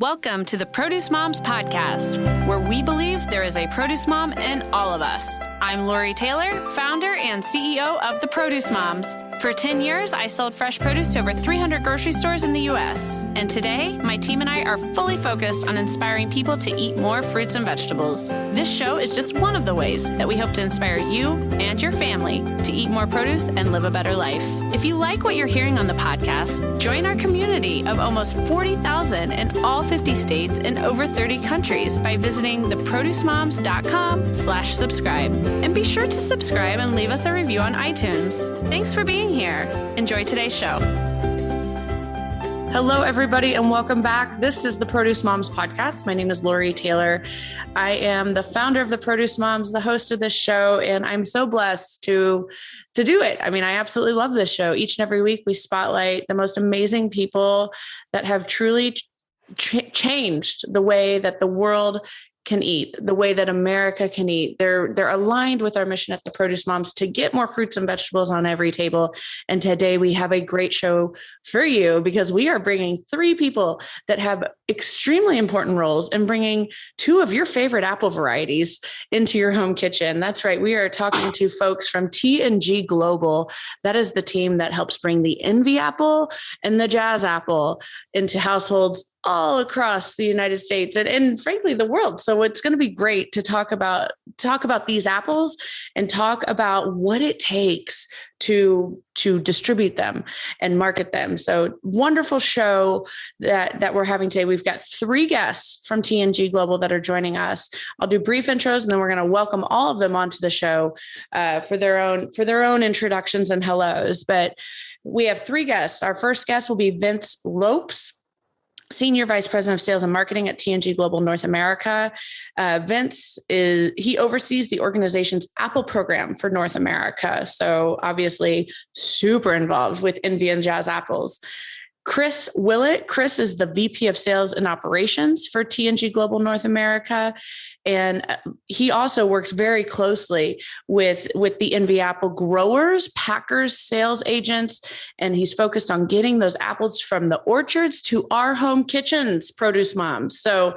Welcome to the Produce Moms Podcast, where we believe there is a produce mom in all of us. I'm Lori Taylor, founder and CEO of the Produce Moms. For 10 years, I sold fresh produce to over 300 grocery stores in the U.S. And today, my team and I are fully focused on inspiring people to eat more fruits and vegetables. This show is just one of the ways that we hope to inspire you and your family to eat more produce and live a better life. If you like what you're hearing on the podcast, join our community of almost 40,000 in all 50 states and over 30 countries by visiting theproducemoms.com/subscribe. And be sure to subscribe and leave us a review on iTunes. Thanks for being here. Enjoy today's show. Hello, everybody, and welcome back. This is the Produce Moms Podcast. My name is Lori Taylor. I am the founder of the Produce Moms, the host of this show, and I'm so blessed to do it. I mean, I absolutely love this show. Each and every week, we spotlight the most amazing people that have truly changed the way that the world can eat, the way that America can eat. They're aligned with our mission at the Produce Moms to get more fruits and vegetables on every table. And today we have a great show for you because we are bringing three people that have extremely important roles in bringing two of your favorite apple varieties into your home kitchen. That's right. We are talking to folks from T&G Global. That is the team that helps bring the Envy apple and the Jazz apple into households all across the United States and frankly, the world. So it's going to be great to talk about these apples and talk about what it takes to distribute them and market them. So wonderful show that we're having today. We've got three guests from T&G Global that are joining us. I'll do brief intros and then we're going to welcome all of them onto the show for their own introductions and hellos. But we have three guests. Our first guest will be Vince Lopes, Senior Vice President of Sales and Marketing at T&G Global North America. Vince he oversees the organization's Apple program for North America. So obviously super involved with Envy and Jazz apples. Chris Willett. Chris is the VP of Sales and Operations for T&G Global North America. And he also works very closely with the Envy apple growers, packers, sales agents, and he's focused on getting those apples from the orchards to our home kitchens, Produce Moms. So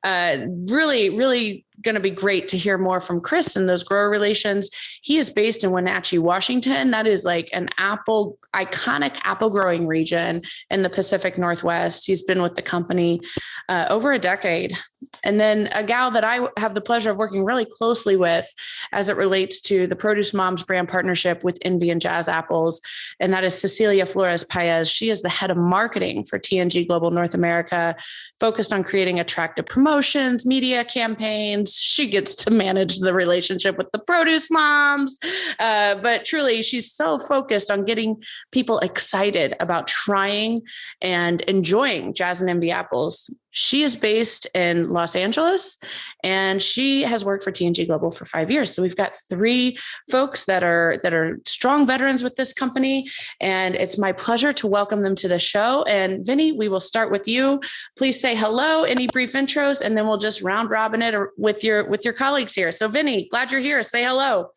really, really going to be great to hear more from Chris and those grower relations. He is based in Wenatchee, Washington. That is like an iconic apple growing region in the Pacific Northwest. He's been with the company over a decade. And then a gal that I have the pleasure of working really closely with as it relates to the Produce Moms brand partnership with Envy and Jazz apples. And that is Cecilia Flores Paez. She is the head of marketing for T&G Global North America, focused on creating attractive promotions, media campaigns. She gets to manage the relationship with the Produce Moms. But truly, she's so focused on getting people excited about trying and enjoying Jazz and Envy apples. She is based in Los Angeles and she has worked for T&G Global for 5 years. So we've got three folks that are strong veterans with this company. And it's my pleasure to welcome them to the show. And Vinny, we will start with you. Please say hello, any brief intros, and then we'll just round robin it with your colleagues here. So Vinny, glad you're here. Say hello.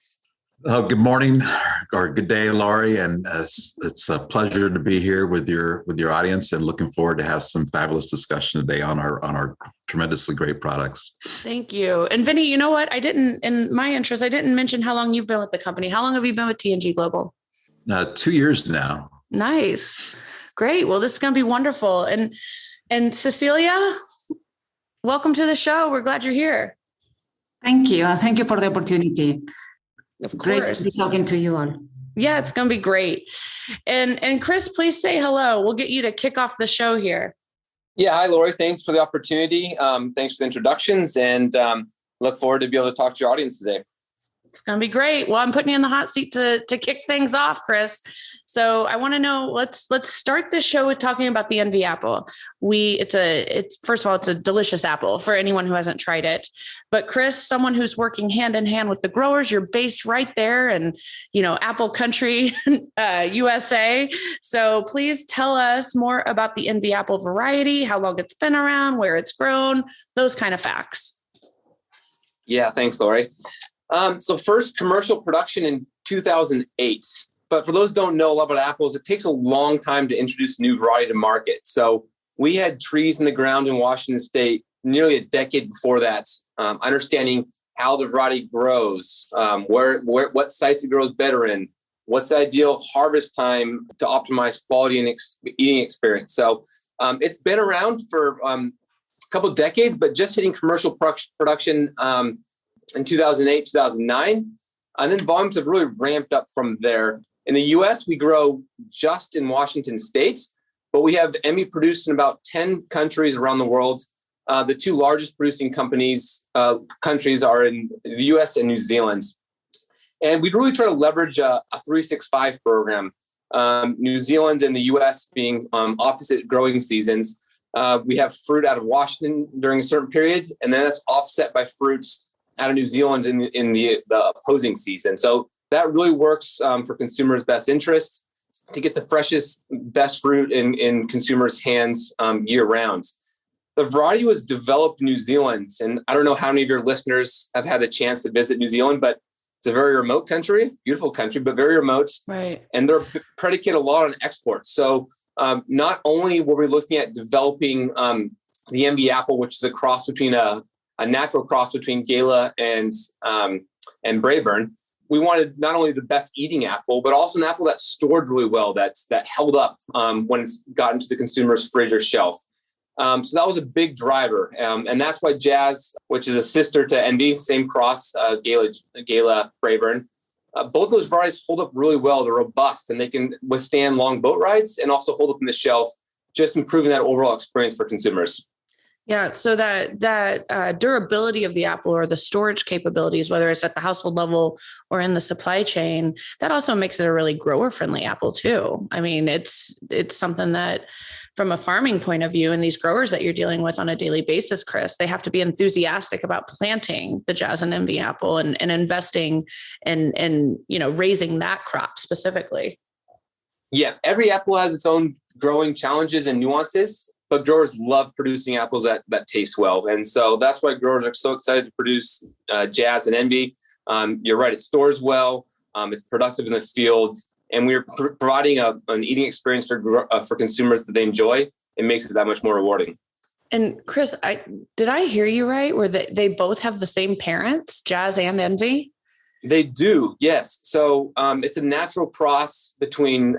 Good morning or good day, Laurie, and it's a pleasure to be here with your audience, and looking forward to have some fabulous discussion today on our tremendously great products. Thank you. And Vinny, you know what? In my intros, I didn't mention how long you've been with the company. How long have you been with T&G Global? 2 years now. Nice, great. Well, this is going to be wonderful. And Cecilia, welcome to the show. We're glad you're here. Thank you. Thank you for the opportunity. Of course. Great to be talking to you all. Yeah, it's going to be great. And Chris, please say hello. We'll get you to kick off the show here. Yeah. Hi, Lori. Thanks for the opportunity. Thanks for the introductions, and look forward to be able to talk to your audience today. It's going to be great. Well, I'm putting you in the hot seat to kick things off, Chris. So I want to know, let's start this show with talking about the Envy apple. It's first of all, it's a delicious apple for anyone who hasn't tried it. But Chris, someone who's working hand in hand with the growers, you're based right there in, apple country, USA. So please tell us more about the Envy apple variety, how long it's been around, where it's grown, those kind of facts. Yeah, thanks, Lori. So first commercial production in 2008. But for those who don't know a lot about apples, it takes a long time to introduce a new variety to market. So we had trees in the ground in Washington State nearly a decade before that, understanding how the variety grows, what sites it grows better in, what's the ideal harvest time to optimize quality and eating experience. So it's been around for a couple of decades, but just hitting commercial production in 2008, 2009. And then volumes have really ramped up from there. In the US, we grow just in Washington State, but we have Emmy produced in about 10 countries around the world. The two largest producing countries are in the US and New Zealand. And we really try to leverage a 365 program. New Zealand and the US being opposite growing seasons. We have fruit out of Washington during a certain period, and then that's offset by fruits out of New Zealand in the opposing season. So that really works for consumers' best interest to get the freshest, best fruit in consumers' hands year round. The variety was developed in New Zealand, and I don't know how many of your listeners have had a chance to visit New Zealand, but it's a very remote country, beautiful country, but very remote. Right. And they're predicated a lot on exports. So not only were we looking at developing the envy apple, which is a cross between a natural cross between Gala and Braeburn, we wanted not only the best eating apple, but also an apple that stored really well, that held up when it's got into the consumer's fridge or shelf. So that was a big driver. And that's why Jazz, which is a sister to Envy, same cross, Gala, Braeburn, both those varieties hold up really well. They're robust and they can withstand long boat rides and also hold up in the shelf, just improving that overall experience for consumers. Yeah. So that durability of the apple or the storage capabilities, whether it's at the household level or in the supply chain, that also makes it a really grower friendly apple too. I mean, it's something that from a farming point of view, and these growers that you're dealing with on a daily basis, Chris, they have to be enthusiastic about planting the Jazz and Envy apple and investing and raising that crop specifically. Yeah. Every apple has its own growing challenges and nuances. But growers love producing apples that taste well. And so that's why growers are so excited to produce Jazz and Envy. You're right, it stores well, it's productive in the field, and we're providing an eating experience for consumers that they enjoy. It makes it that much more rewarding. And Chris, did I hear you right? Where they both have the same parents, Jazz and Envy? They do, yes. So it's a natural cross between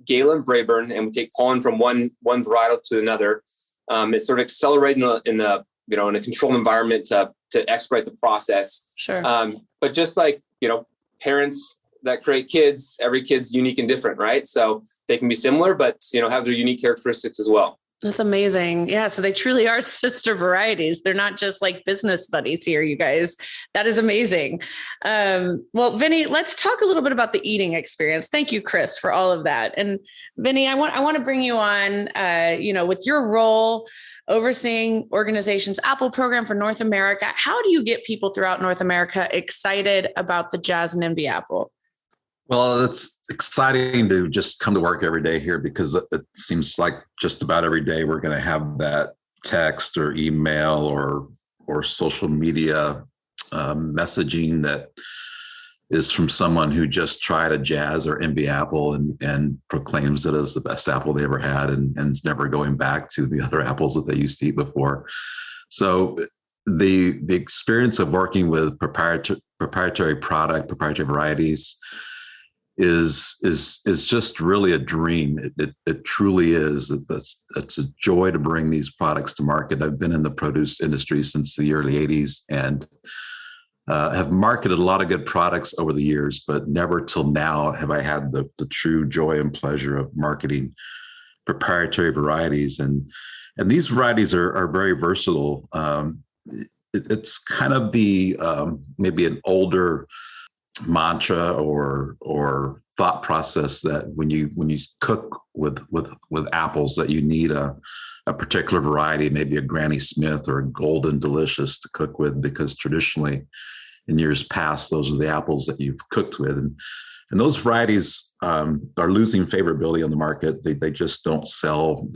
Gala and Braeburn, and we take pollen from one varietal to another. It's sort of accelerating in a controlled environment to expedite the process. Sure. But just like parents that create kids, every kid's unique and different, right? So they can be similar, but have their unique characteristics as well. That's amazing. Yeah. So they truly are sister varieties. They're not just like business buddies here, you guys. That is amazing. Well, Vinny, let's talk a little bit about the eating experience. Thank you, Chris, for all of that. And Vinny, I want to bring you on, with your role overseeing organization's Apple program for North America. How do you get people throughout North America excited about the Jazz and Envy apple? Well, it's exciting to just come to work every day here because it seems like just about every day we're going to have that text or email or social media messaging that is from someone who just tried a Jazz or Envy apple and proclaims it as the best apple they ever had and is never going back to the other apples that they used to eat before. So the experience of working with proprietary varieties is just really a dream. It truly is. It's a joy to bring these products to market. I've been in the produce industry since the early 80s and have marketed a lot of good products over the years, but never till now have I had the true joy and pleasure of marketing proprietary varieties. And these varieties are very versatile. It's kind of the maybe an older mantra or thought process that when you cook with apples that you need a particular variety, maybe a Granny Smith or a Golden Delicious to cook with, because traditionally in years past those are the apples that you've cooked with, and those varieties are losing favorability on the market. They just don't sell.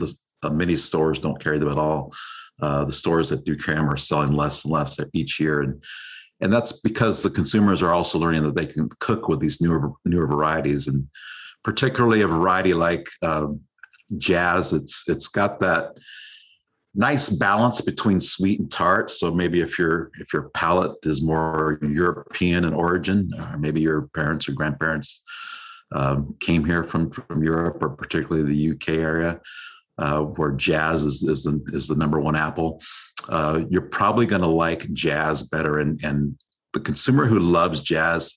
Many stores don't carry them at all. The stores that do carry them are selling less and less each year, and that's because the consumers are also learning that they can cook with these newer varieties, and particularly a variety like Jazz. It's got that nice balance between sweet and tart. So maybe if your palate is more European in origin, or maybe your parents or grandparents came here from Europe, or particularly the UK area, where Jazz is the number one apple, you're probably going to like Jazz better. And the consumer who loves Jazz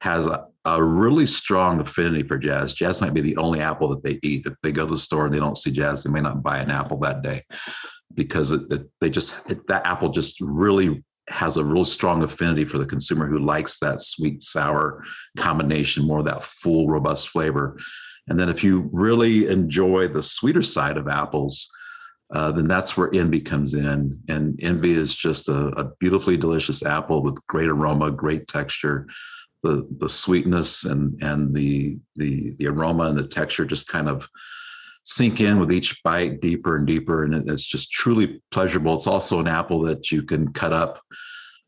has a really strong affinity for Jazz. Jazz might be the only apple that they eat. If they go to the store and they don't see Jazz, they may not buy an apple that day, because that apple just really has a real strong affinity for the consumer who likes that sweet sour combination, more of that full, robust flavor. And then if you really enjoy the sweeter side of apples, then that's where Envy comes in. And Envy is just a beautifully delicious apple with great aroma, great texture. The sweetness and the aroma and the texture just kind of sink in with each bite deeper and deeper. And it's just truly pleasurable. It's also an apple that you can cut up,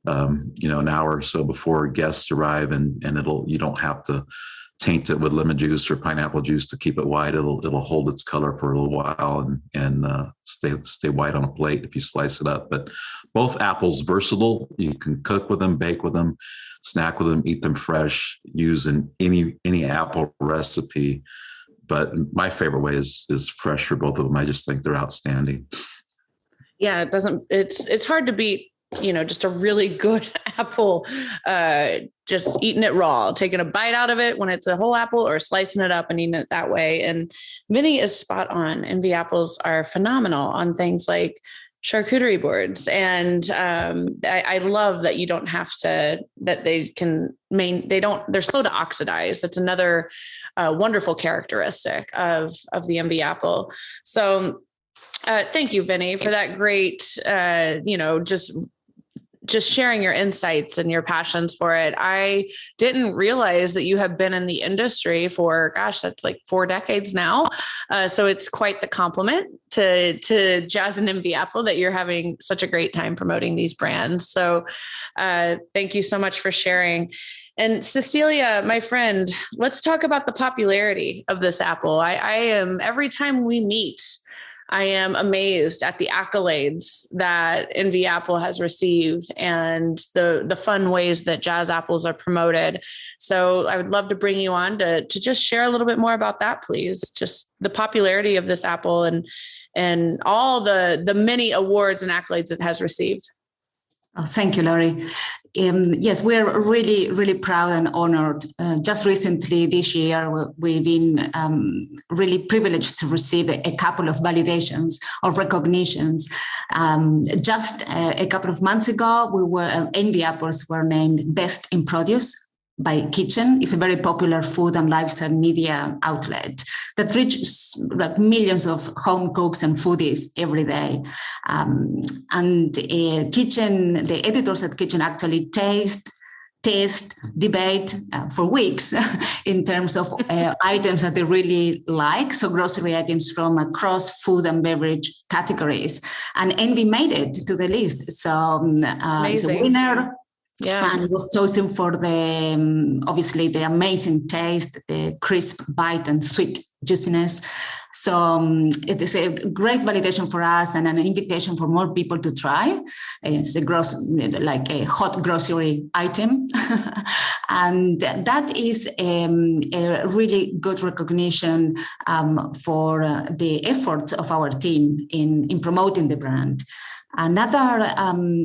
an hour or so before guests arrive, and you don't have to taint it with lemon juice or pineapple juice to keep it white. It'll hold its color for a little while and stay white on a plate if you slice it up. But both apples versatile. You can cook with them, bake with them, snack with them, eat them fresh, use in any apple recipe. But my favorite way is fresh for both of them. I just think they're outstanding. Yeah, it's hard to beat, just a really good apple, just eating it raw, taking a bite out of it when it's a whole apple, or slicing it up and eating it that way. And Vinny is spot on. Envy apples are phenomenal on things like charcuterie boards. And I love that you don't have to, that they're slow to oxidize. That's another wonderful characteristic of the Envy apple. So thank you, Vinny, for that great, just sharing your insights and your passions for it. I didn't realize that you have been in the industry for, that's like 4 decades now. So it's quite the compliment to Jazz and Envy Apple that you're having such a great time promoting these brands. So thank you so much for sharing. And Cecilia, my friend, let's talk about the popularity of this apple. I am, every time we meet, I am amazed at the accolades that Envy Apple has received and the fun ways that Jazz apples are promoted. So I would love to bring you on to just share a little bit more about that, please. Just the popularity of this apple and all the many awards and accolades it has received. Oh, thank you, Laurie. Yes, we're really, really proud and honored. Just recently this year, we've been really privileged to receive a couple of validations or recognitions. Just a couple of months ago, Envy Apples were named Best in Produce by Kitchen. It's a very popular food and lifestyle media outlet that reaches like millions of home cooks and foodies every day. Kitchen, the editors at Kitchen actually test, debate for weeks in terms of items that they really like. So grocery items from across food and beverage categories. And Envy made it to the list. So it's a winner. Yeah, and it was chosen for obviously the amazing taste, the crisp bite and sweet juiciness. So it is a great validation for us and an invitation for more people to try. It's like a hot grocery item. And that is a really good recognition for the efforts of our team in promoting the brand. Another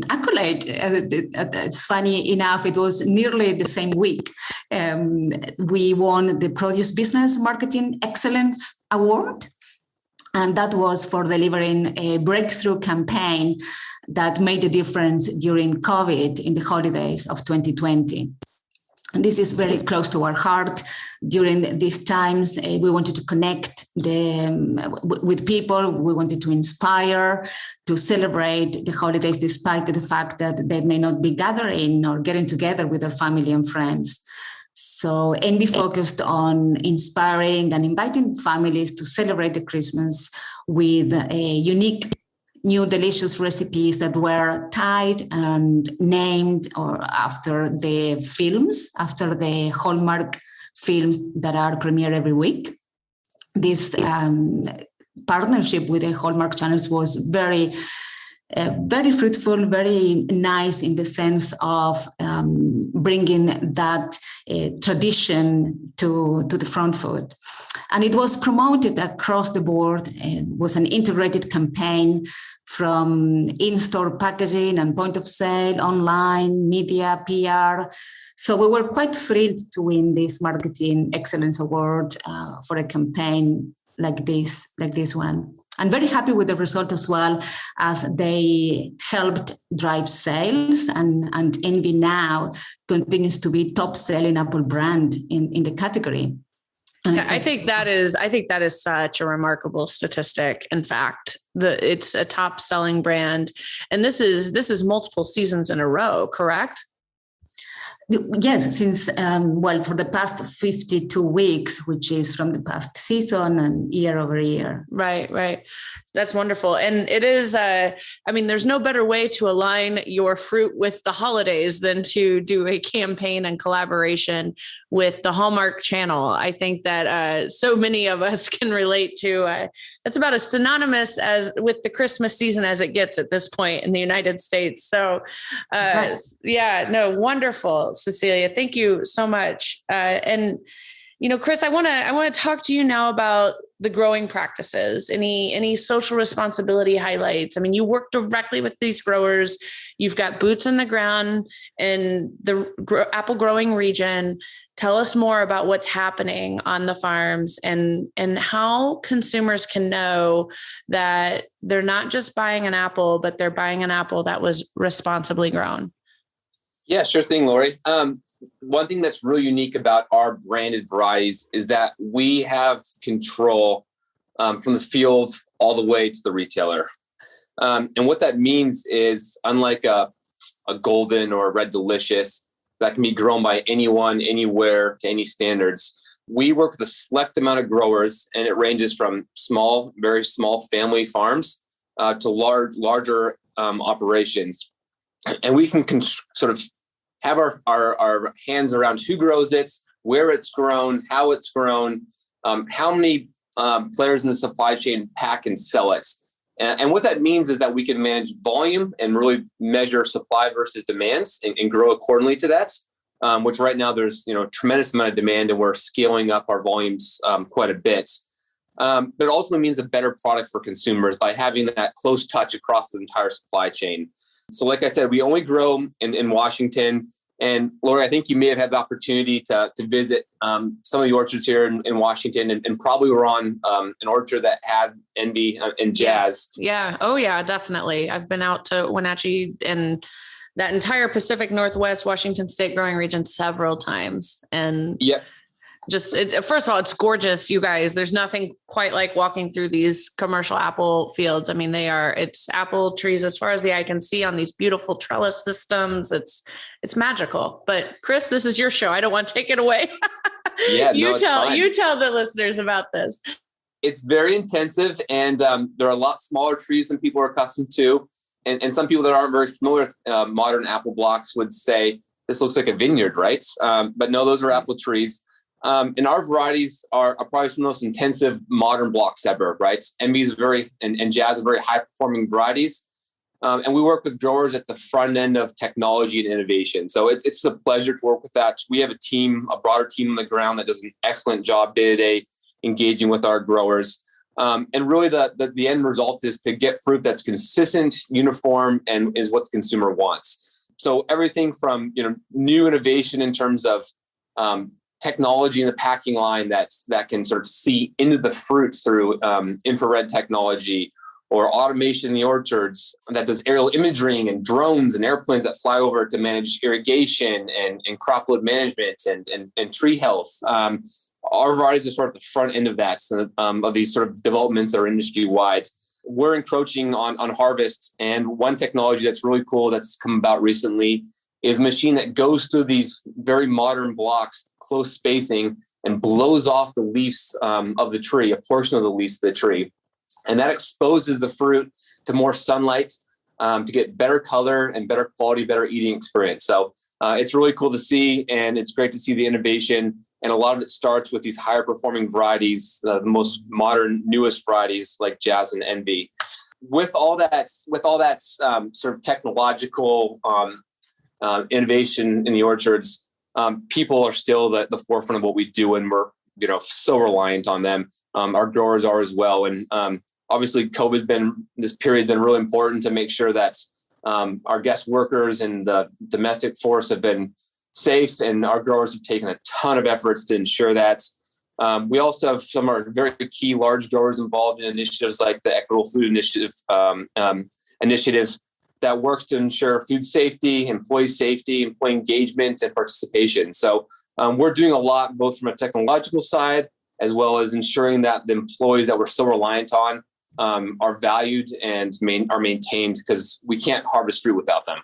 accolade, it's funny enough, it was nearly the same week. We won the Produce Business Marketing Excellence Award, and that was for delivering a breakthrough campaign that made a difference during COVID in the holidays of 2020. And this is very close to our heart. During these times, we wanted to connect with people. We wanted to inspire, to celebrate the holidays, despite the fact that they may not be gathering or getting together with their family and friends. So Envy focused on inspiring and inviting families to celebrate the Christmas with a unique new delicious recipes that were tied and named or after the films, after the Hallmark films that are premiered every week. this partnership with the Hallmark channels was very fruitful, very nice in the sense of bringing that tradition to the front foot. And it was promoted across the board. It was an integrated campaign from in-store packaging and point of sale, online, media, PR. So we were quite thrilled to win this Marketing Excellence Award for a campaign like this one. I'm very happy with the result as well, as they helped drive sales, and Envy now continues to be top selling Apple brand in the category. And I think that is such a remarkable statistic. In fact, it's a top selling brand, and this is multiple seasons in a row, correct? Yes, since, for the past 52 weeks, which is from the past season and year over year. Right. That's wonderful. And it is, there's no better way to align your fruit with the holidays than to do a campaign and collaboration with the Hallmark Channel. I think that so many of us can relate to, it's about as synonymous as with the Christmas season as it gets at this point in the United States. So right. Wonderful. Cecilia, thank you so much. And Chris, I want to talk to you now about the growing practices, any social responsibility highlights. I mean, you work directly with these growers. You've got boots on the ground in the apple growing region. Tell us more about what's happening on the farms and how consumers can know that they're not just buying an apple, but they're buying an apple that was responsibly grown. Yeah, sure thing, Lori. One thing that's really unique about our branded varieties is that we have control from the field all the way to the retailer. And what that means is, unlike a golden or a red delicious that can be grown by anyone, anywhere, to any standards, we work with a select amount of growers, and it ranges from small, very small family farms to larger operations. And we can sort of have our hands around who grows it, where it's grown, how it's grown, how many players in the supply chain pack and sell it. And what that means is that we can manage volume and really measure supply versus demands and grow accordingly to that, which right now there's a tremendous amount of demand, and we're scaling up our volumes quite a bit. But it ultimately means a better product for consumers by having that close touch across the entire supply chain. So like I said, we only grow in Washington. And Lori, I think you may have had the opportunity to visit some of the orchards here in Washington, and probably were on an orchard that had Envy and Jazz. Yes. Yeah. Oh, yeah, definitely. I've been out to Wenatchee and that entire Pacific Northwest Washington State growing region several times. And yep. First of all, it's gorgeous, you guys. There's nothing quite like walking through these commercial apple fields. I mean, it's apple trees as far as the eye can see on these beautiful trellis systems. It's magical. But Chris, this is your show. I don't want to take it away. Yeah, you tell the listeners about this. It's very intensive, and there are a lot smaller trees than people are accustomed to. And some people that aren't very familiar with modern apple blocks would say, this looks like a vineyard, right? But no, those are apple trees. And our varieties are probably some of the most intensive modern blocks ever, right? Envy is and Jazz are very high performing varieties. And we work with growers at the front end of technology and innovation. So it's a pleasure to work with that. We have a broader team on the ground that does an excellent job day to day engaging with our growers. And really the end result is to get fruit that's consistent, uniform, and is what the consumer wants. So everything from new innovation in terms of technology in the packing line that can sort of see into the fruit through infrared technology, or automation in the orchards that does aerial imaging and drones and airplanes that fly over to manage irrigation and crop load management and tree health. Our varieties are sort of the front end of that, of these sort of developments that are industry wide. We're encroaching on harvest, and one technology that's really cool that's come about recently is a machine that goes through these very modern blocks, close spacing, and blows off the leaves of the tree, a portion of the leaves of the tree. And that exposes the fruit to more sunlight to get better color and better quality, better eating experience. So it's really cool to see, and it's great to see the innovation And a lot of it starts with these higher performing varieties, the most modern, newest varieties like Jazz and Envy. With all that sort of technological innovation in the orchards, people are still the forefront of what we do, and we're so reliant on them. Our growers are as well, and obviously, this period has been really important to make sure that our guest workers and the domestic force have been safe, and our growers have taken a ton of efforts to ensure that. We also have some of our very key large growers involved in initiatives like the Equitable Food Initiative that works to ensure food safety, employee engagement, and participation. So we're doing a lot, both from a technological side, as well as ensuring that the employees that we're so reliant on are valued and are maintained, because we can't harvest fruit without them.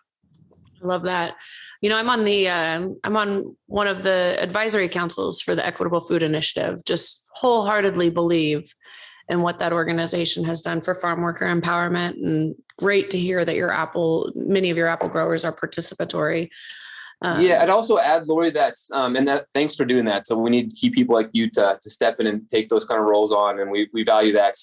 I love that. I'm on one of the advisory councils for the Equitable Food Initiative. Just wholeheartedly believe in what that organization has done for farm worker empowerment, and great to hear that many of your apple growers are participatory. I'd also add, Lori, thanks for doing that. So we need key people like you to step in and take those kind of roles on, and we value that.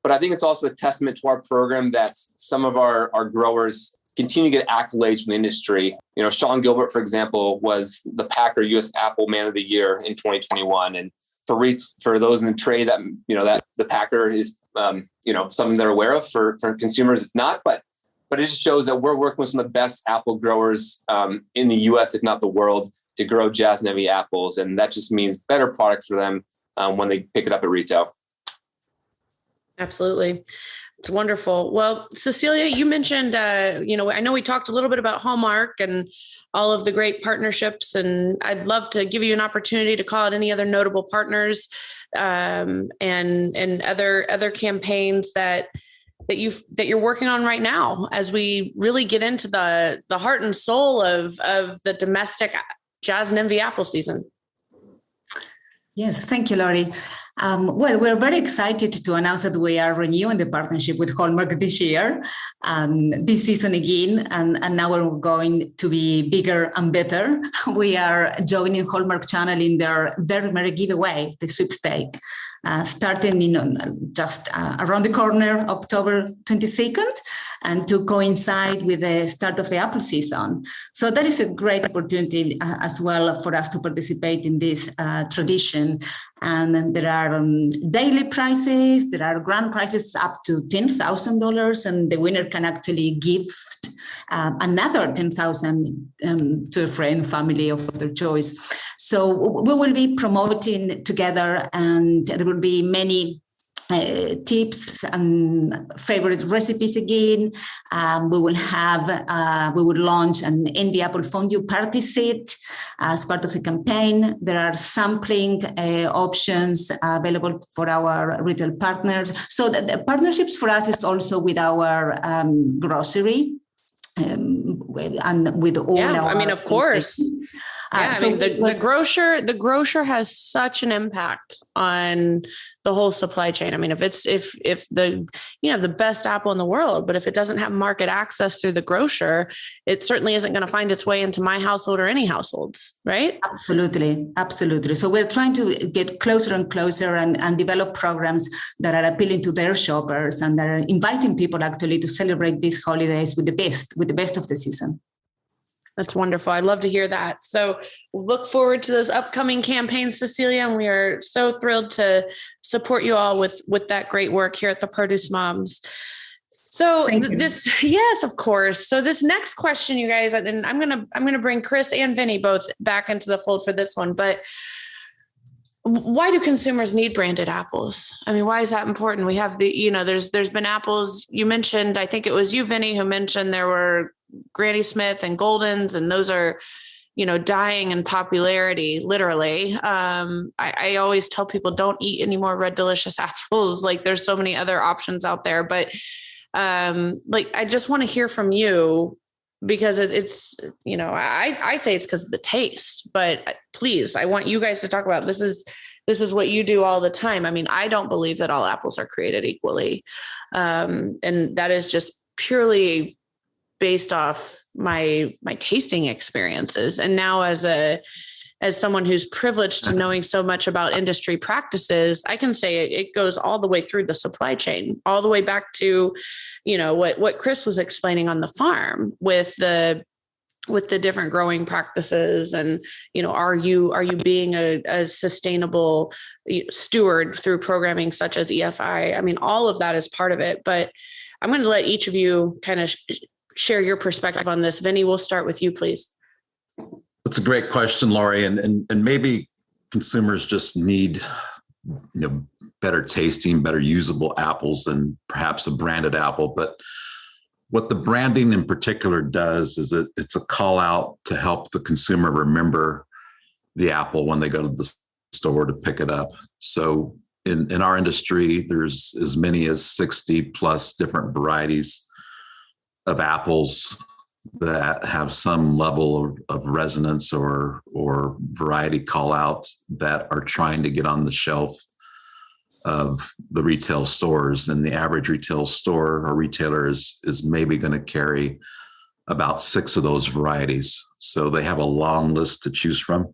But I think it's also a testament to our program that some of our growers continue to get accolades from the industry. Sean Gilbert, for example, was the Packer U.S. Apple Man of the Year in 2021. And for those in the trade that the Packer is something they're aware of. For consumers, it's not. But it just shows that we're working with some of the best apple growers in the U.S., if not the world, to grow Jazz and Envy apples, and that just means better products for them when they pick it up at retail. Absolutely. It's wonderful. Well, Cecilia, you mentioned, I know we talked a little bit about Hallmark and all of the great partnerships, and I'd love to give you an opportunity to call out any other notable partners and other campaigns that you're working on right now, as we really get into the heart and soul of the domestic Jazz and Envy apple season. Yes, thank you, Lori. Well, we're very excited to announce that we are renewing the partnership with Hallmark this year, this season again, and now we're going to be bigger and better. We are joining Hallmark Channel in their very merry giveaway, the sweepstake, starting just around the corner, October 22nd, and to coincide with the start of the apple season. So that is a great opportunity as well for us to participate in this tradition. And there are daily prizes, there are grand prizes up to $10,000, and the winner can actually gift another $10,000 to a friend, family of their choice. So we will be promoting together, and there will be many tips and favorite recipes again. We will launch an Envy Apple Fondue party set as part of the campaign. There are sampling options available for our retail partners. So the partnerships for us is also with our grocery and with all our. Of course. The grocer has such an impact on the whole supply chain. I mean, if the best apple in the world, but if it doesn't have market access through the grocer, it certainly isn't going to find its way into my household or any households, right? Absolutely. So we're trying to get closer and closer and develop programs that are appealing to their shoppers and that are inviting people actually to celebrate these holidays with the best of the season. That's wonderful. I love to hear that. So look forward to those upcoming campaigns, Cecilia, and we are so thrilled to support you all with that great work here at the Produce Moms. So yes, of course. So this next question, you guys, and I'm gonna bring Chris and Vinny both back into the fold for this one, but why do consumers need branded apples? I mean, why is that important? We have there's been apples. You mentioned, I think it was you, Vinny, who mentioned there were Granny Smith and Goldens, and those are, dying in popularity, literally. I always tell people don't eat any more Red Delicious apples. Like, there's so many other options out there, but I just want to hear from you, because it's, I say it's because of the taste, but please, I want you guys to talk about this is what you do all the time. I mean, I don't believe that all apples are created equally. And that is just purely based off my tasting experiences. And now as a as someone who's privileged to knowing so much about industry practices, I can say it goes all the way through the supply chain, all the way back to, what Chris was explaining on the farm with the different growing practices. And, are you being a sustainable steward through programming such as EFI? I mean, all of that is part of it, but I'm going to let each of you kind of share your perspective on this. Vinny, we'll start with you, please. That's a great question, Laurie. And maybe consumers just need, better tasting, better usable apples than perhaps a branded apple. But what the branding in particular does is it's a call out to help the consumer remember the apple when they go to the store to pick it up. So in our industry, there's as many as 60 plus different varieties of apples that have some level of resonance or variety call out that are trying to get on the shelf of the retail stores. And the average retail store or retailer is maybe going to carry about 6 of those varieties. So they have a long list to choose from.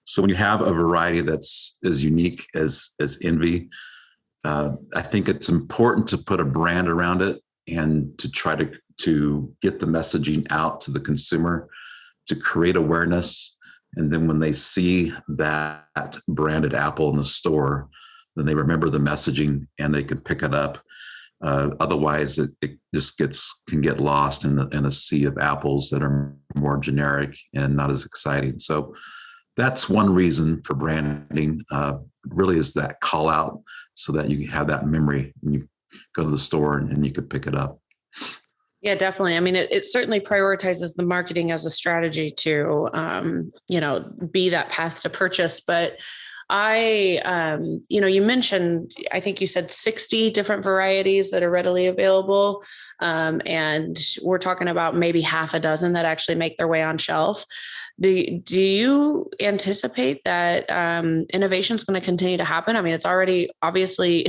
So when you have a variety that's as unique as Envy, I think it's important to put a brand around it and to try to get the messaging out to the consumer to create awareness. And then when they see that branded apple in the store, then they remember the messaging and they can pick it up. Otherwise, it just can get lost in a sea of apples that are more generic and not as exciting. So that's one reason for branding, really is that call out so that you have that memory when you go to the store and you could pick it up. Yeah, definitely. I mean, it certainly prioritizes the marketing as a strategy to, be that path to purchase. But you mentioned, I think you said 60 different varieties that are readily available. And we're talking about maybe half a dozen that actually make their way on shelf. Do you anticipate that innovation is going to continue to happen? I mean, it's already obviously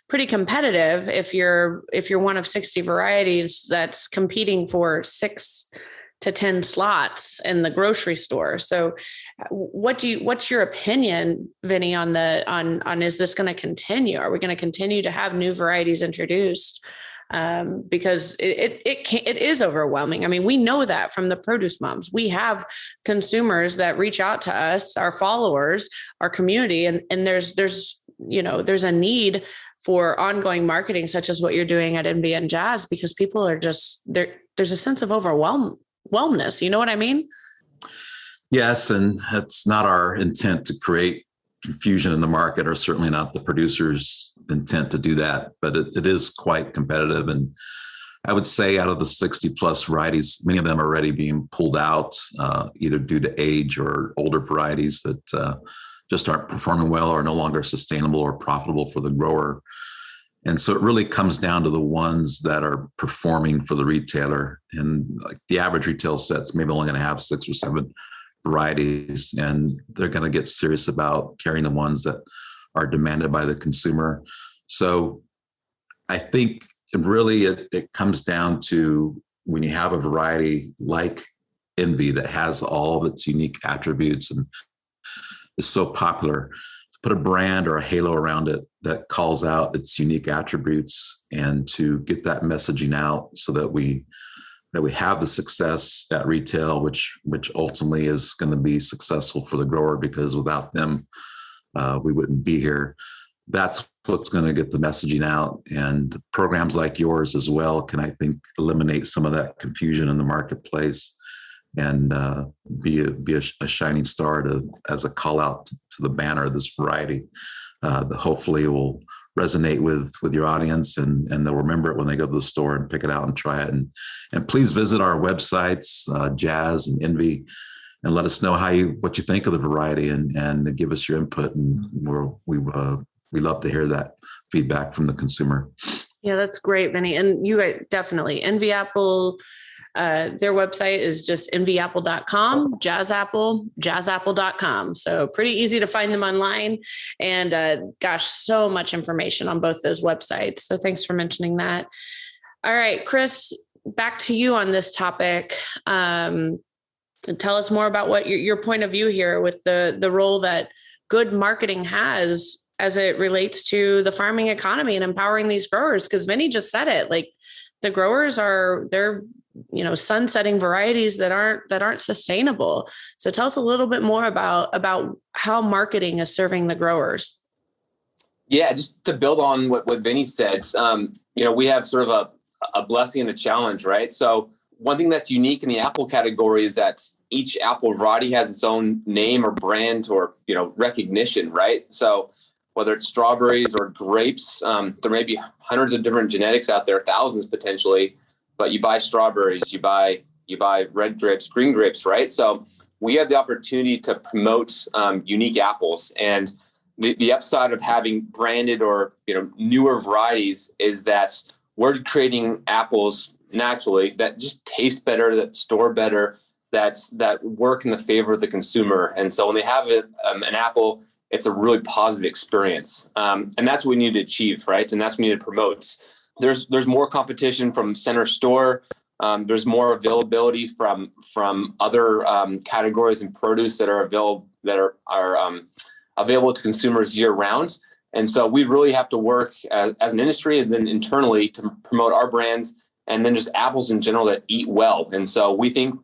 pretty competitive if you're one of 60 varieties that's competing for 6 to 10 slots in the grocery store. So what's your opinion, Vinny, on is this going to continue? Are we going to continue to have new varieties introduced? Because it is overwhelming. I mean, we know that from the produce moms. We have consumers that reach out to us, our followers, our community, and there's a need for ongoing marketing, such as what you're doing at Envy and Jazz, because people are just there's a sense of overwhelmness. You know what I mean? Yes, and it's not our intent to create confusion in the market, or certainly not the producer's intent to do that, but it is quite competitive. And I would say out of the 60 plus varieties, many of them are already being pulled out, either due to age or older varieties that just aren't performing well or no longer sustainable or profitable for the grower. And so it really comes down to the ones that are performing for the retailer. And like the average retail set's maybe only going to have 6 or 7 varieties, and they're going to get serious about carrying the ones that are demanded by the consumer. So I think it comes down to when you have a variety like Envy that has all of its unique attributes and is so popular, to put a brand or a halo around it that calls out its unique attributes and to get that messaging out so that we have the success at retail, which ultimately is going to be successful for the grower, because without them, we wouldn't be here. That's what's going to get the messaging out. And programs like yours as well can, I think, eliminate some of that confusion in the marketplace and be a shining star as a call out to the banner of this variety that hopefully will resonate with your audience, and they'll remember it when they go to the store and pick it out and try it. And please visit our websites, Jazz and Envy, and let us know what you think of the variety and give us your input. And we love to hear that feedback from the consumer. Yeah, that's great, Vinny. And you guys definitely Envy Apple. Their website is just envyapple.com, jazzapple.com. So pretty easy to find them online. And so much information on both those websites. So thanks for mentioning that. All right, Chris, back to you on this topic. And tell us more about what your point of view here with the role that good marketing has as it relates to the farming economy and empowering these growers. Because Vinny just said it, like the growers they're sunsetting varieties that aren't sustainable. So tell us a little bit more about how marketing is serving the growers. Yeah, just to build on what Vinny said, we have sort of a blessing and a challenge, right? So one thing that's unique in the apple category is that each apple variety has its own name or brand or, recognition, right? So whether it's strawberries or grapes, there may be hundreds of different genetics out there, thousands potentially, but you buy strawberries, you buy red grapes, green grapes, right? So we have the opportunity to promote unique apples. And the upside of having branded or, newer varieties is that we're creating apples naturally that just taste better, that store better, that work in the favor of the consumer. And so when they have an apple, it's a really positive experience. And that's what we need to achieve, right? And that's what we need to promote. There's more competition from center store. There's more availability from other categories in produce that are available to consumers year round. And so we really have to work as an industry and then internally to promote our brands and then just apples in general that eat well. And so we think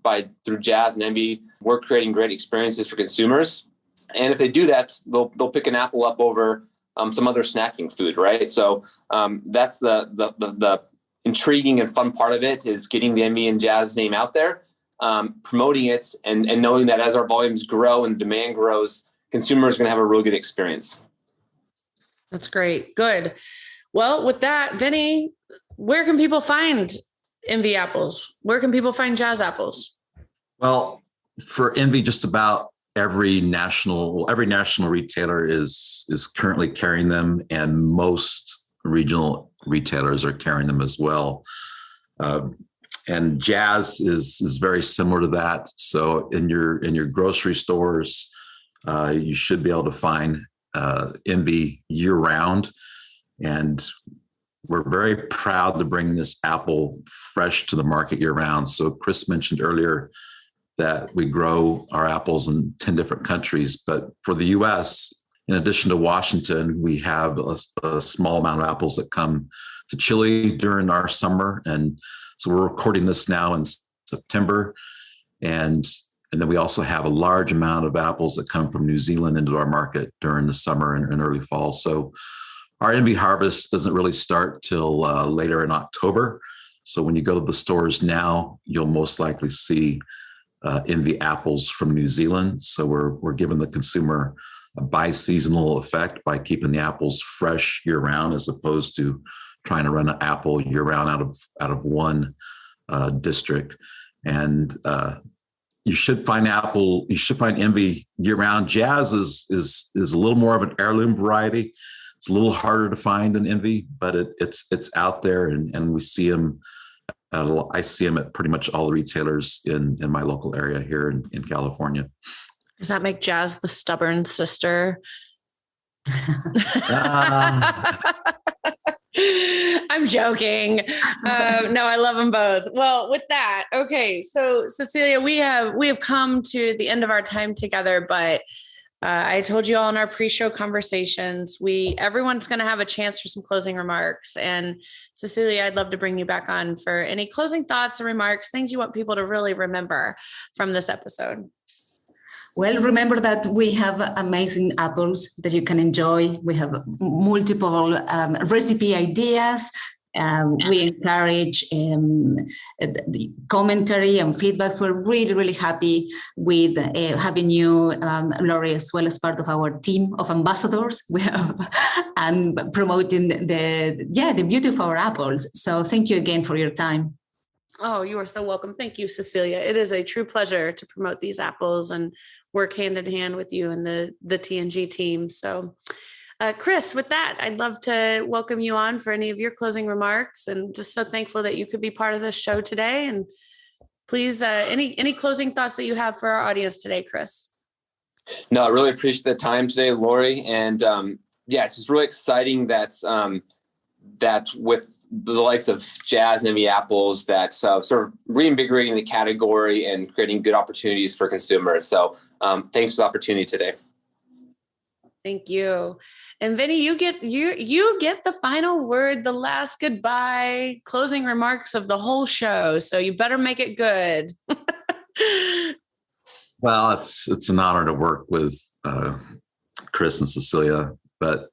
through Jazz and Envy, we're creating great experiences for consumers. And if they do that, they'll pick an apple up over some other snacking food, right? So that's the intriguing and fun part of it, is getting the Envy and Jazz name out there, promoting it, and knowing that as our volumes grow and demand grows, consumers are going to have a really good experience. That's great. Good. Well, with that, Vinny, where can people find Envy apples? Where can people find Jazz apples? Well, for Envy, just about every national retailer is currently carrying them, and most regional retailers are carrying them as well. And Jazz is very similar to that. So in your grocery stores, you should be able to find Envy year round. And we're very proud to bring this apple fresh to the market year round. So Chris mentioned earlier that we grow our apples in 10 different countries, but for the US, in addition to Washington, we have a small amount of apples that come to Chile during our summer. And so we're recording this now in September. And then we also have a large amount of apples that come from New Zealand into our market during the summer and early fall. So our Envy harvest doesn't really start till later in October. So when you go to the stores now, you'll most likely see Envy apples from New Zealand. So we're giving the consumer a bi-seasonal effect by keeping the apples fresh year round, as opposed to trying to run an apple year round out of one district. And you should find Envy year round. Jazz is a little more of an heirloom variety. It's a little harder to find than Envy, but it's out there, and we see them. I see them at pretty much all the retailers in my local area here in California. Does that make Jazz the stubborn sister? I'm joking. No, I love them both. Well, with that, okay. So Cecilia, we have come to the end of our time together, but I told you all in our pre-show conversations, everyone's going to have a chance for some closing remarks. And Cecilia, I'd love to bring you back on for any closing thoughts or remarks, things you want people to really remember from this episode. Well, remember that we have amazing apples that you can enjoy. We have multiple recipe ideas. We encourage the commentary and feedback. We're really, really happy with having you, Lori, as well as part of our team of ambassadors. We have and promoting the beauty of our apples. So thank you again for your time. Oh, you are so welcome. Thank you, Cecilia. It is a true pleasure to promote these apples and work hand in hand with you and the T&G team. So, Chris, with that, I'd love to welcome you on for any of your closing remarks, and just so thankful that you could be part of this show today. And please, any closing thoughts that you have for our audience today, Chris? No, I really appreciate the time today, Lori. And it's just really exciting that that with the likes of Jazz and Envy apples, that sort of reinvigorating the category and creating good opportunities for consumers. So thanks for the opportunity today. Thank you. And Vinny, you get the final word, the last goodbye, closing remarks of the whole show. So you better make it good. Well, it's an honor to work with Chris and Cecilia, but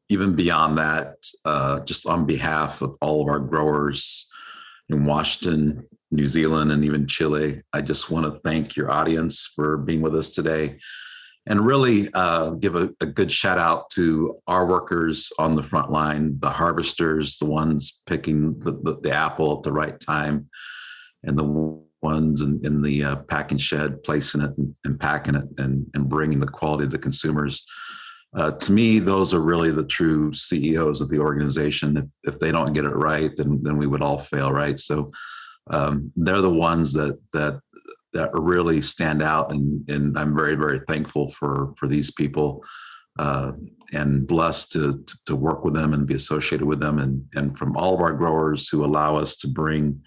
even beyond that, just on behalf of all of our growers in Washington, New Zealand, and even Chile, I just want to thank your audience for being with us today, and really give a good shout out to our workers on the front line, the harvesters, the ones picking the apple at the right time, and the ones in the packing shed, placing it and packing it and bringing the quality to the consumers. To me, those are really the true CEOs of the organization. If they don't get it right, then we would all fail, right? So they're the ones that really stand out, and I'm very, very thankful for these people, and blessed to work with them and be associated with them, and from all of our growers who allow us to bring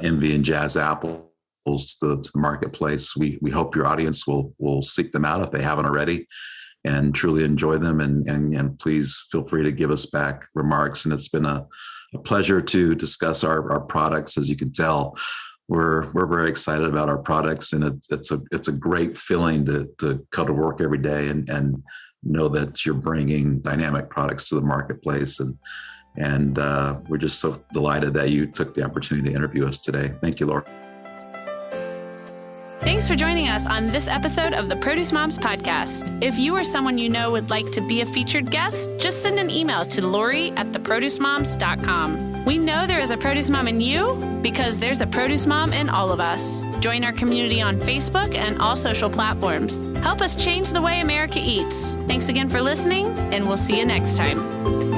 Envy and Jazz apples to the marketplace. We hope your audience will seek them out if they haven't already, and truly enjoy them. And please feel free to give us back remarks. And it's been a pleasure to discuss our products. As you can tell, we're very excited about our products, and it's a great feeling to come to work every day and know that you're bringing dynamic products to the marketplace. And we're just so delighted that you took the opportunity to interview us today. Thank you, Laura. Thanks for joining us on this episode of the Produce Moms podcast. If you or someone you know would like to be a featured guest, just send an email to lori@theproducemoms.com. We know there is a produce mom in you because there's a produce mom in all of us. Join our community on Facebook and all social platforms. Help us change the way America eats. Thanks again for listening, and we'll see you next time.